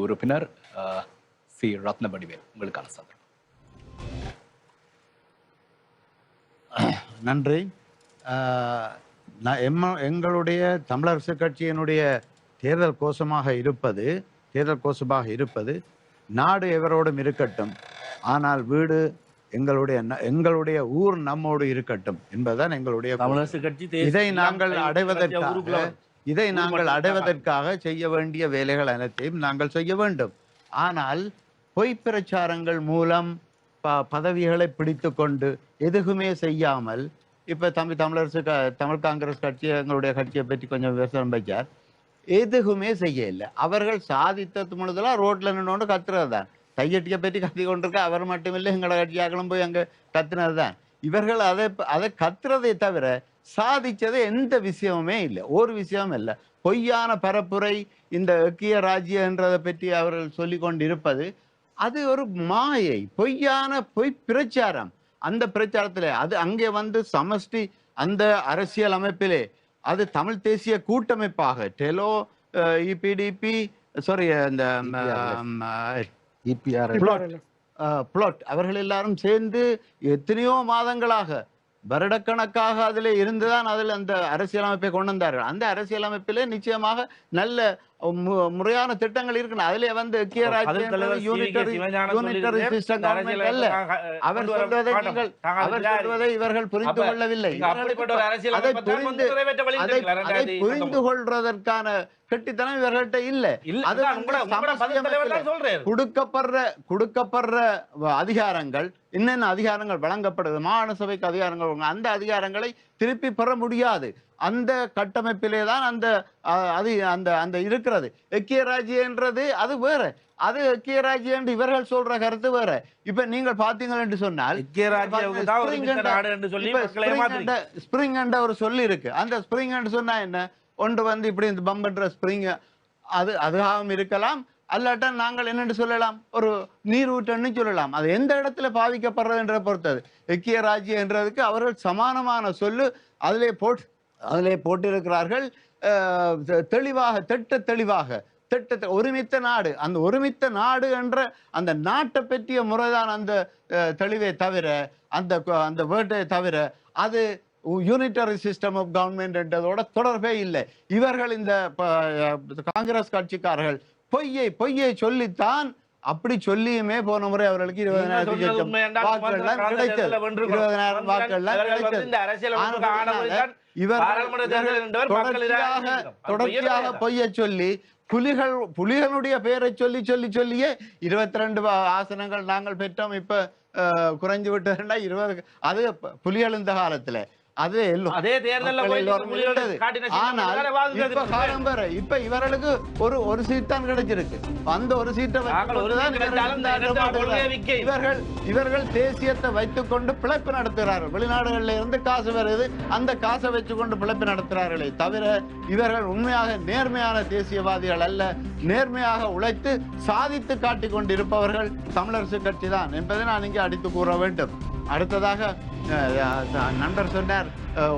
உறுப்பினர் சி ரத்னவடிவேல், உங்களுக்கான சந்தர்ப்பம். நன்றி. எங்களுடைய தமிழரசு கட்சியினுடைய தேர்தல் கோஷமாக இருப்பது நாடு எவரோடும் இருக்கட்டும், ஆனால் வீடு எங்களுடைய ஊர் நம்மோடு இருக்கட்டும் என்பதுதான் எங்களுடைய தமிழரசு கட்சி. இதை நாங்கள் அடைவதற்காக செய்ய வேண்டிய வேலைகள் அனைத்தையும் நாங்கள் செய்ய வேண்டும். ஆனால் பொய் பிரச்சாரங்கள் மூலம் பதவிகளை பிடித்து கொண்டு எதுவுமே செய்யாமல், இப்ப தமிழ் காங்கிரஸ் கட்சி எங்களுடைய கட்சியை பற்றி கொஞ்சம் விமர்சனம் வைச்சார். எதுவுமே செய்ய இல்லை. அவர்கள் சாதித்தது முழுதெல்லாம் ரோட்ல நின்று கத்துறது தான். தையட்டியை பற்றி கத்தி கொண்டிருக்க அவர் மட்டுமில்லை, எங்களோட கட்சியாக்களும் போய் அங்க கத்துனது தான். இவர்கள் அதை கத்துறதை தவிர சாதிச்சது எந்த விஷயமுமே இல்லை, ஒரு விஷயமும் இல்லை. பொய்யான பரப்புரை, இந்த ஐக்கிய ராஜ்யம் என்றதை பற்றி அவர்கள் சொல்லி கொண்டிருப்பது அது ஒரு மாயை, பொய் பிரச்சாரம். அந்த பிரச்சாரத்திலே அது அங்கே வந்து சமஷ்டி அந்த அரசியல் அமைப்பிலே அது தமிழ் தேசிய கூட்டமைப்பாக டெலோ இபிடிபி இந்த பிளாட் அவர்கள் எல்லாரும் சேர்ந்து எத்தனையோ மாதங்களாக வருடக்கணக்காக அதில் இருந்துதான் அதில் அந்த அரசியலமைப்பை கொண்டு வந்தார்கள். அந்த அரசியலமைப்பிலே நிச்சயமாக நல்ல முறையான திட்டங்கள் இருக்கு. அதிலே வந்து அவர் சொல்வதை இவர்கள் புரிந்து கொள்ளவில்லை. அதை புரிந்து கொள்வதற்கான கெட்டித்தனம் இவர்கள்ட்ட இல்லை. கொடுக்கப்படுற அதிகாரங்கள், என்னென்ன அதிகாரங்கள் வழங்கப்படுது, மாகாண சபைக்கு அதிகாரங்கள், அந்த அதிகாரங்களை திருப்பி பெற முடியாது. அந்த கட்டமைப்பிலே தான் அந்த இருக்கிறது. ஐக்கிய ராஜ்யன்றது அது வேற, அது ஐக்கிய ராஜ்யம் என்று இவர்கள் சொல்ற கருத்து வேற. இப்ப நீங்கள் பாத்தீங்க என்று சொன்னால் ஸ்பிரிங் என்ற ஒரு சொல்லி இருக்கு. அந்த ஸ்பிரிங் என்று சொன்னா என்ன, ஒன்று வந்து இப்படி இந்த பம்பன்ற ஸ்பிரிங் அதுவும் இருக்கலாம், அல்லாட்டா நாங்கள் என்னென்று சொல்லலாம், ஒரு நீரூற்றுன்னு சொல்லலாம். அது எந்த இடத்துல பாவிக்கப்படுறது என்ற பொறுத்தது. ஐக்கிய ராஜ்யம் என்றதுக்கு அவர்கள் சமானமான சொல்லு அதிலே போட்டிருக்கிறார்கள். தெளிவாக ஒருமித்த நாடு, அந்த ஒருமித்த நாடு என்ற அந்த நாட்டை பற்றிய முறைதான் அந்த தெளிவை தவிர, அந்த வேர்டை தவிர அது யூனிட்டரி சிஸ்டம் ஆஃப் கவர்மெண்ட் என்றதோட தொடர்பே இல்லை. இவர்கள் இந்த காங்கிரஸ் கட்சிக்காரர்கள் பொய்யை சொல்லித்தான், அப்படி சொல்லியுமே போன முறை அவர்களுக்கு 20,000 வாக்குகள் கிடைத்தது. 20,000 வாக்குகள் தொடர்ச்சியாக பொய்யை சொல்லி புலிகளுடைய பெயரை சொல்லியே 22 ஆசனங்கள் நாங்கள் பெற்றோம். இப்ப குறைஞ்சு விட்டு 20 அது புலிகள் இந்த காலத்துல அது அதே தேர்தல். ஆனால் இப்ப இவர்களுக்கு ஒரு சீட் தான் கிடைச்சிருக்கு. அந்த ஒரு சீட்டை இவர்கள் தேசியத்தை வைத்துக் கொண்டு பிழைப்பு நடத்துகிறார்கள். வெளிநாடுகளில் இருந்து காசு வருது, அந்த காசை வச்சுக் கொண்டு பிழைப்பு நடத்துகிறார்களே தவிர இவர்கள் உண்மையாக நேர்மையான தேசியவாதிகள் அல்ல. நேர்மையாக உழைத்து சாதித்து காட்டிக் கொண்டிருப்பவர்கள் தமிழரசு கட்சி தான் என்பதை நான் இங்கே அடித்து கூற வேண்டும். அடுத்ததாக நண்பர் சொன்னார்,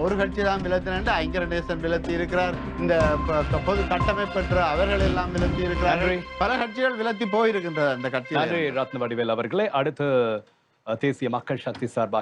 ஒரு கட்சி தான் விலத்தின, ஐங்கரநேசன் விலத்தி இருக்கிறார், இந்த பொது கட்டமைப்பற்ற அவர்கள் எல்லாம் விலத்தி இருக்கிறார்கள், பல கட்சிகள் விலத்தி போயிருக்கின்றது அந்த கட்சி. ரத்னவடிவேல் அவர்களே, அடுத்து தேசிய மக்கள் சக்தி சார்பாக